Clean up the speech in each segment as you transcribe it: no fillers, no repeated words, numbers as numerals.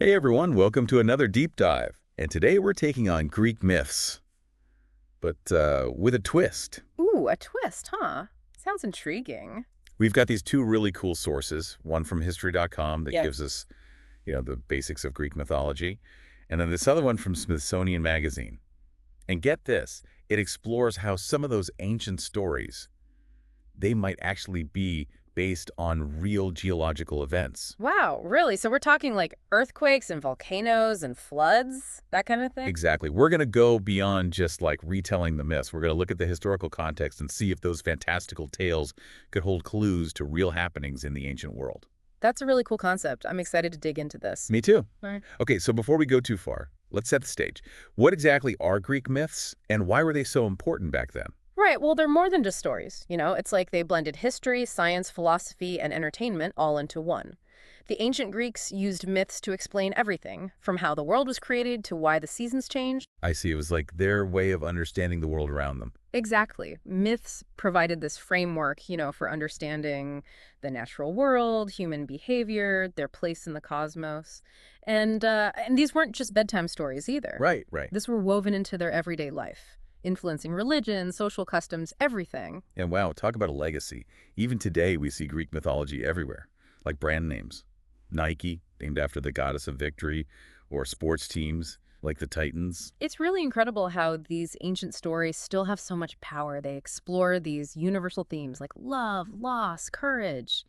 Hey everyone, welcome to another deep dive. And today we're taking on Greek myths, but with a twist. Ooh, a twist, huh? Sounds intriguing. We've got these two really cool sources, one from history.com that Yeah. gives us, the basics of Greek mythology, and then this other one from Smithsonian Magazine. And get this, it explores how some of those ancient stories, they might actually be based on real geological events. Wow, really? So we're talking like earthquakes and volcanoes and floods, that kind of thing? Exactly. We're going to go beyond just like retelling the myths. We're going to look at the historical context and see if those fantastical tales could hold clues to real happenings in the ancient world. That's a really cool concept. I'm excited to dig into this. Me too. All right. Okay, so before we go too far, let's set the stage. What exactly are Greek myths and why were they so important back then? Right, well, they're more than just stories. It's like they blended history, science, philosophy, and entertainment all into one. The ancient Greeks used myths to explain everything, from how the world was created to why the seasons changed. I see. It was like their way of understanding the world around them. Exactly. Myths provided this framework, for understanding the natural world, human behavior, their place in the cosmos. And these weren't just bedtime stories either. Right, right. These were woven into their everyday life, influencing religion, social customs, everything. And wow, talk about a legacy. Even today, we see Greek mythology everywhere, like brand names. Nike, named after the goddess of victory, or sports teams like the Titans. It's really incredible how these ancient stories still have so much power. They explore these universal themes like love, loss, courage,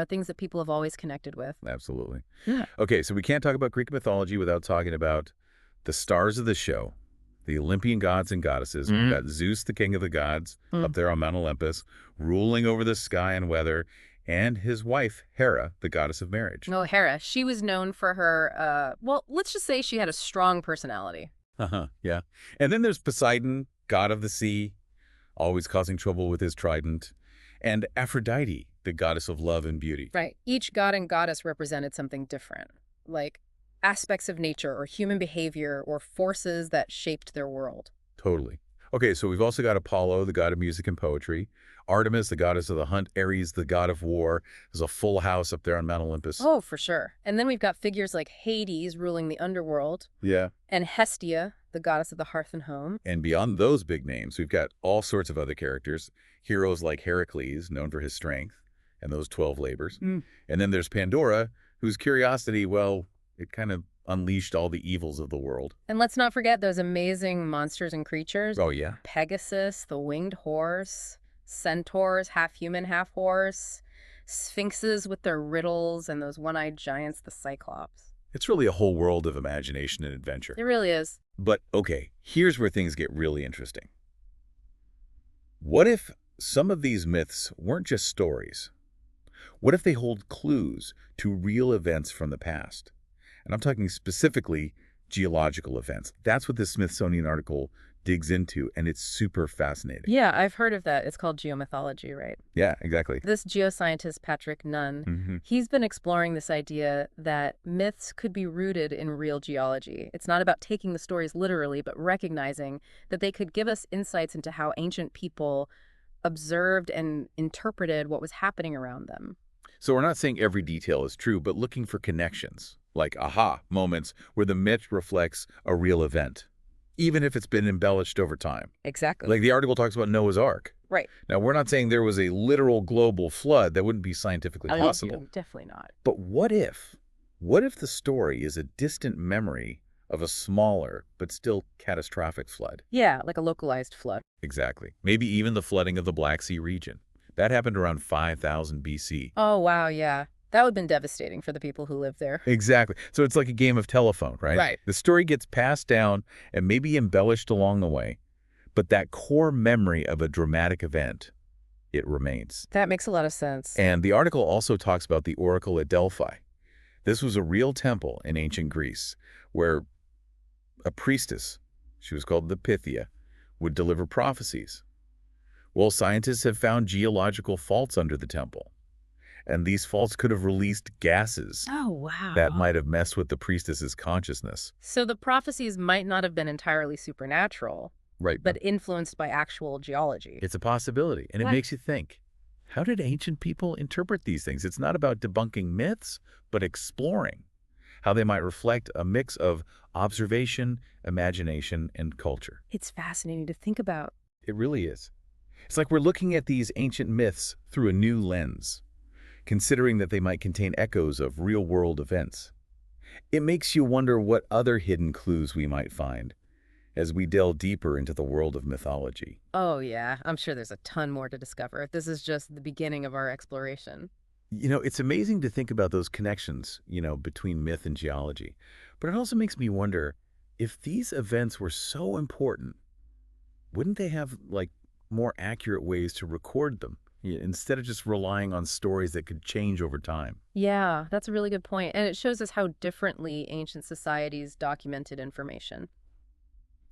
things that people have always connected with. Absolutely. Yeah. Okay, so we can't talk about Greek mythology without talking about the stars of the show, the Olympian gods and goddesses. We've got Zeus, the king of the gods, up there on Mount Olympus, ruling over the sky and weather, and his wife, Hera, the goddess of marriage. No, Hera. She was known for her, well, let's just say she had a strong personality. Yeah. And then there's Poseidon, god of the sea, always causing trouble with his trident, and Aphrodite, the goddess of love and beauty. Right. Each god and goddess represented something different, like aspects of nature or human behavior or forces that shaped their world. Totally. Okay, so we've also got Apollo, the god of music and poetry, Artemis, the goddess of the hunt, Ares, the god of war. There's a full house up there on Mount Olympus. Oh, for sure. And then we've got figures like Hades ruling the underworld, Yeah. and Hestia, the goddess of the hearth and home. And beyond those big names, we've got all sorts of other characters. Heroes like Heracles, known for his strength, and those 12 labors. And then there's Pandora, whose curiosity, well, it kind of unleashed all the evils of the world. And let's not forget those amazing monsters and creatures. Oh, yeah? Pegasus, the winged horse, centaurs, half human, half horse, sphinxes with their riddles, and those one-eyed giants, the cyclops. It's really a whole world of imagination and adventure. It really is. But, okay, here's where things get really interesting. What if some of these myths weren't just stories? What if they hold clues to real events from the past? And I'm talking specifically geological events. That's what this Smithsonian article digs into, and it's super fascinating. Yeah, I've heard of that. It's called geomythology, right? Yeah, exactly. This geoscientist, Patrick Nunn, he's been exploring this idea that myths could be rooted in real geology. It's not about taking the stories literally, but recognizing that they could give us insights into how ancient people observed and interpreted what was happening around them. So we're not saying every detail is true, but looking for connections, like aha moments where the myth reflects a real event, even if it's been embellished over time. Exactly. Like the article talks about Noah's Ark. Right. Now, we're not saying there was a literal global flood. That wouldn't be scientifically possible. Definitely not. But what if? What if the story is a distant memory of a smaller but still catastrophic flood? Yeah, like a localized flood. Exactly. Maybe even the flooding of the Black Sea region. That happened around 5000 BC. Oh, wow, yeah. That would have been devastating for the people who lived there. Exactly. So it's like a game of telephone, right? Right. The story gets passed down and maybe embellished along the way, but that core memory of a dramatic event, it remains. That makes a lot of sense. And the article also talks about the oracle at Delphi. This was a real temple in ancient Greece where a priestess, she was called the Pythia, would deliver prophecies. Well, scientists have found geological faults under the temple, and these faults could have released gases Oh, wow. that might have messed with the priestess's consciousness. So the prophecies might not have been entirely supernatural, Right. but influenced by actual geology. It's a possibility, and it Right. makes you think, how did ancient people interpret these things? It's not about debunking myths, but exploring how they might reflect a mix of observation, imagination, and culture. It's fascinating to think about. It really is. It's like we're looking at these ancient myths through a new lens, considering that they might contain echoes of real-world events. It makes you wonder what other hidden clues we might find as we delve deeper into the world of mythology. Oh, yeah. I'm sure there's a ton more to discover. This is just the beginning of our exploration. It's amazing to think about those connections, between myth and geology. But it also makes me wonder, if these events were so important, wouldn't they have, more accurate ways to record them, instead of just relying on stories that could change over time? Yeah, that's a really good point. And it shows us how differently ancient societies documented information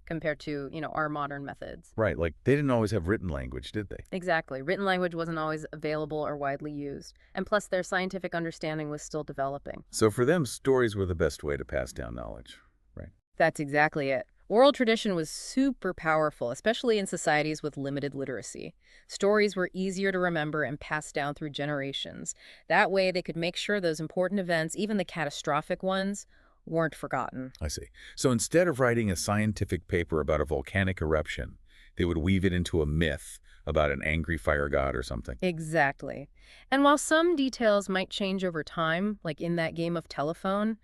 compared to, our modern methods. Right, like they didn't always have written language, did they? Exactly. Written language wasn't always available or widely used. And plus, their scientific understanding was still developing. So for them, stories were the best way to pass down knowledge, right? That's exactly it. Oral tradition was super powerful, especially in societies with limited literacy. Stories were easier to remember and pass down through generations. That way, they could make sure those important events, even the catastrophic ones, weren't forgotten. I see. So instead of writing a scientific paper about a volcanic eruption, they would weave it into a myth about an angry fire god or something. Exactly. And while some details might change over time, like in that game of telephone,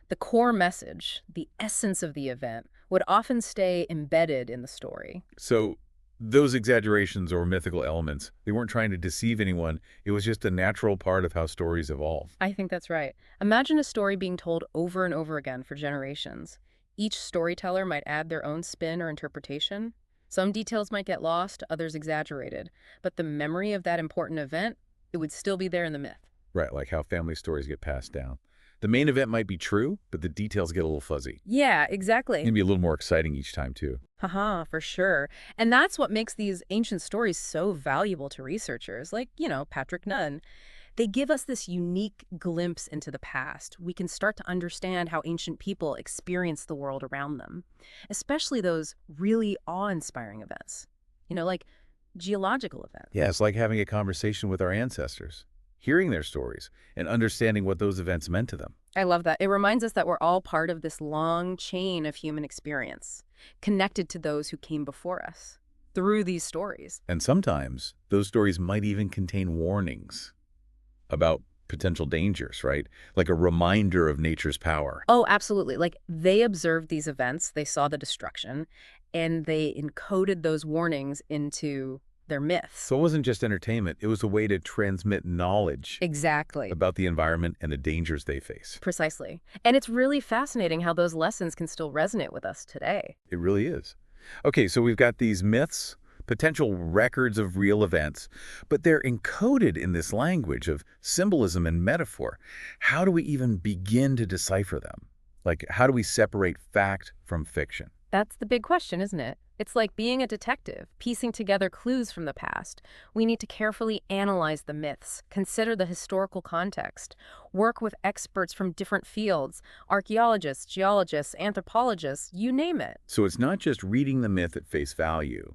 the core message, the essence of the event, would often stay embedded in the story. So those exaggerations or mythical elements, they weren't trying to deceive anyone. It was just a natural part of how stories evolve. I think that's right. Imagine a story being told over and over again for generations. Each storyteller might add their own spin or interpretation. Some details might get lost, others exaggerated. But the memory of that important event, it would still be there in the myth. Right, like how family stories get passed down. The main event might be true, but the details get a little fuzzy. Yeah, exactly. Maybe a little more exciting each time, too. Haha, for sure. And that's what makes these ancient stories so valuable to researchers, like, Patrick Nunn. They give us this unique glimpse into the past. We can start to understand how ancient people experienced the world around them, especially those really awe-inspiring events, like geological events. Yeah, it's like having a conversation with our ancestors, hearing their stories, and understanding what those events meant to them. I love that. It reminds us that we're all part of this long chain of human experience, connected to those who came before us through these stories. And sometimes those stories might even contain warnings about potential dangers, right? Like a reminder of nature's power. Oh, absolutely. Like they observed these events, they saw the destruction, and they encoded those warnings into their myths. So it wasn't just entertainment, it was a way to transmit knowledge Exactly. about the environment and the dangers they face. Precisely. And it's really fascinating how those lessons can still resonate with us today. It really is. Okay, so we've got these myths, potential records of real events, but they're encoded in this language of symbolism and metaphor. How do we even begin to decipher them? Like, how do we separate fact from fiction? That's the big question, isn't it? It's like being a detective, piecing together clues from the past. We need to carefully analyze the myths, consider the historical context, work with experts from different fields, archaeologists, geologists, anthropologists, you name it. So it's not just reading the myth at face value,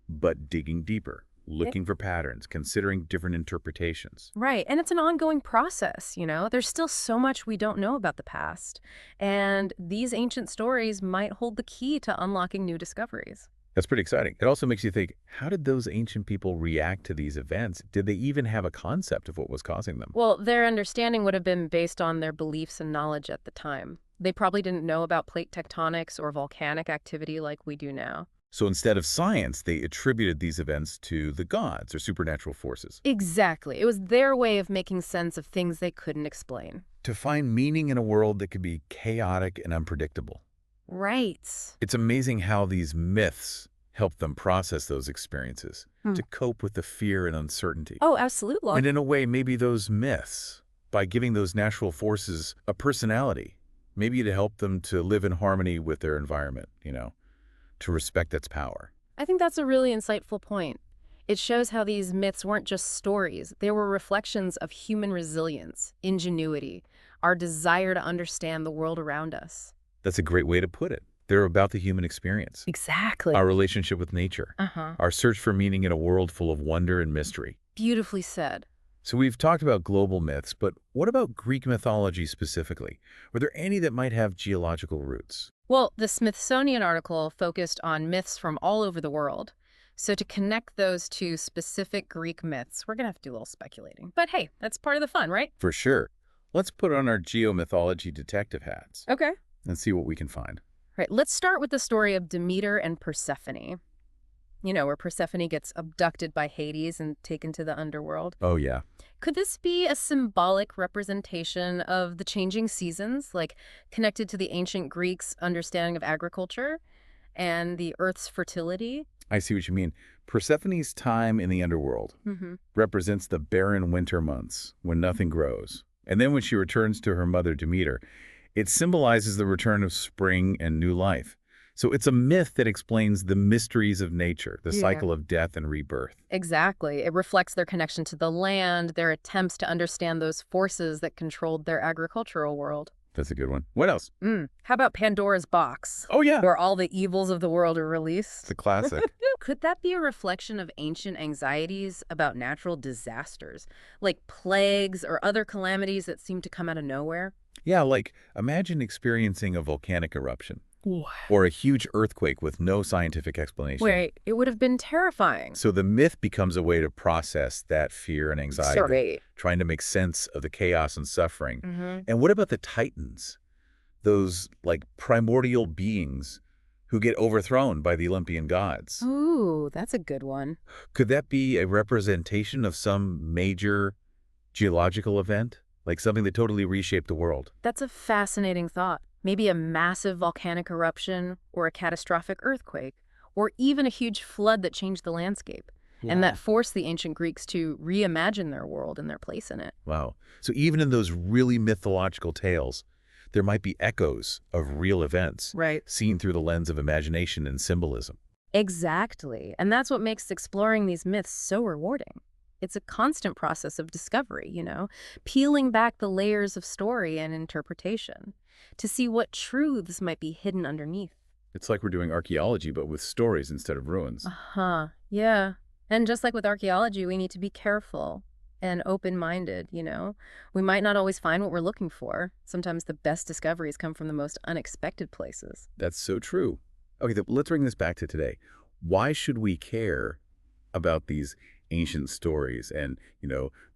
but digging deeper, looking for patterns, considering different interpretations. Right, and it's an ongoing process, There's still so much we don't know about the past, and these ancient stories might hold the key to unlocking new discoveries. That's pretty exciting. It also makes you think, how did those ancient people react to these events? Did they even have a concept of what was causing them? Well, their understanding would have been based on their beliefs and knowledge at the time. They probably didn't know about plate tectonics or volcanic activity like we do now. So instead of science, they attributed these events to the gods or supernatural forces. Exactly. It was their way of making sense of things they couldn't explain. To find meaning in a world that could be chaotic and unpredictable. Right. It's amazing how these myths help them process those experiences, to cope with the fear and uncertainty. Oh, absolutely. And in a way, maybe those myths, by giving those natural forces a personality, maybe to help them to live in harmony with their environment, to respect its power. I think that's a really insightful point. It shows how these myths weren't just stories. They were reflections of human resilience, ingenuity, our desire to understand the world around us. That's a great way to put it. They're about the human experience. Exactly. Our relationship with nature. Our search for meaning in a world full of wonder and mystery. Beautifully said. So we've talked about global myths, but what about Greek mythology specifically? Were there any that might have geological roots? Well, the Smithsonian article focused on myths from all over the world. So to connect those to specific Greek myths, we're going to have to do a little speculating. But hey, that's part of the fun, right? For sure. Let's put on our geomythology detective hats Okay. and see what we can find. Right, let's start with the story of Demeter and Persephone. You know, where Persephone gets abducted by Hades and taken to the underworld. Oh, yeah. Could this be a symbolic representation of the changing seasons, like connected to the ancient Greeks' understanding of agriculture and the Earth's fertility? I see what you mean. Persephone's time in the underworld Mm-hmm. represents the barren winter months when nothing grows. And then when she returns to her mother Demeter, it symbolizes the return of spring and new life. So it's a myth that explains the mysteries of nature, the Yeah. cycle of death and rebirth. Exactly. It reflects their connection to the land, their attempts to understand those forces that controlled their agricultural world. That's a good one. What else? How about Pandora's box, Oh, yeah. where all the evils of the world are released? It's a classic. Could that be a reflection of ancient anxieties about natural disasters, like plagues or other calamities that seem to come out of nowhere? Yeah, like imagine experiencing a volcanic eruption Wow. or a huge earthquake with no scientific explanation. Wait, it would have been terrifying. So the myth becomes a way to process that fear and anxiety, Sorry. trying to make sense of the chaos and suffering. Mm-hmm. And what about the Titans? Those, like, primordial beings who get overthrown by the Olympian gods. Ooh, that's a good one. Could that be a representation of some major geological event? Like something that totally reshaped the world? That's a fascinating thought. Maybe a massive volcanic eruption or a catastrophic earthquake, or even a huge flood that changed the landscape. And that forced the ancient Greeks to reimagine their world and their place in it. Wow. So even in those really mythological tales, there might be echoes of real events Right. seen through the lens of imagination and symbolism. Exactly. And that's what makes exploring these myths so rewarding. It's a constant process of discovery, peeling back the layers of story and interpretation to see what truths might be hidden underneath. It's like we're doing archaeology, but with stories instead of ruins. Uh-huh. Yeah. And just like with archaeology, we need to be careful and open-minded, We might not always find what we're looking for. Sometimes the best discoveries come from the most unexpected places. That's so true. Okay, let's bring this back to today. Why should we care about these ancient stories and,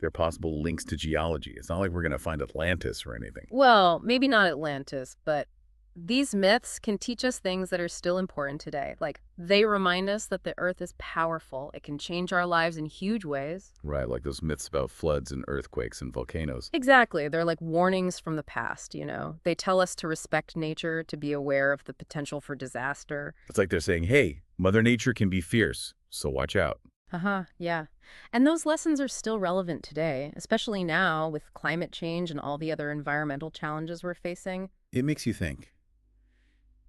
their possible links to geology? It's not like we're going to find Atlantis or anything. Well, maybe not Atlantis, but these myths can teach us things that are still important today. Like, they remind us that the Earth is powerful. It can change our lives in huge ways. Right, like those myths about floods and earthquakes and volcanoes. Exactly. They're like warnings from the past, They tell us to respect nature, to be aware of the potential for disaster. It's like they're saying, hey, Mother Nature can be fierce, so watch out. Uh-huh, yeah. And those lessons are still relevant today, especially now with climate change and all the other environmental challenges we're facing. It makes you think.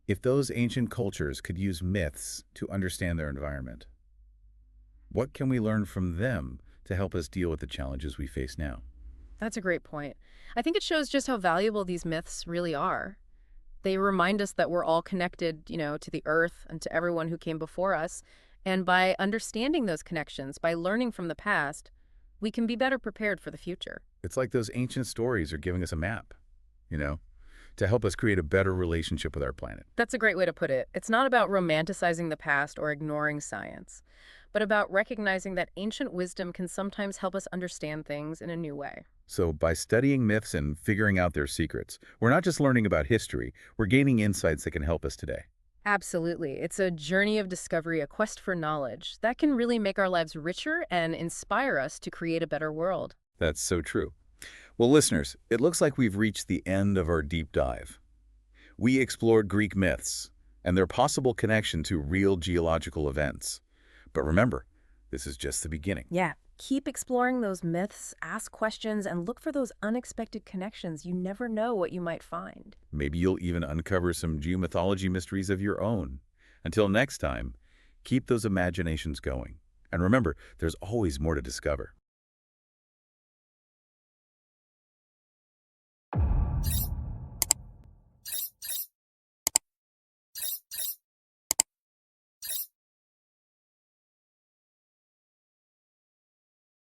If those ancient cultures could use myths to understand their environment, what can we learn from them to help us deal with the challenges we face now? That's a great point. I think it shows just how valuable these myths really are. They remind us that we're all connected, to the earth and to everyone who came before us. And by understanding those connections, by learning from the past, we can be better prepared for the future. It's like those ancient stories are giving us a map, to help us create a better relationship with our planet. That's a great way to put it. It's not about romanticizing the past or ignoring science, but about recognizing that ancient wisdom can sometimes help us understand things in a new way. So by studying myths and figuring out their secrets, we're not just learning about history, we're gaining insights that can help us today. Absolutely. It's a journey of discovery, a quest for knowledge that can really make our lives richer and inspire us to create a better world. That's so true. Well, listeners, it looks like we've reached the end of our deep dive. We explored Greek myths and their possible connection to real geological events. But remember, this is just the beginning. Yeah. Keep exploring those myths, ask questions, and look for those unexpected connections. You never know what you might find. Maybe you'll even uncover some geomythology mysteries of your own. Until next time, keep those imaginations going. And remember, there's always more to discover.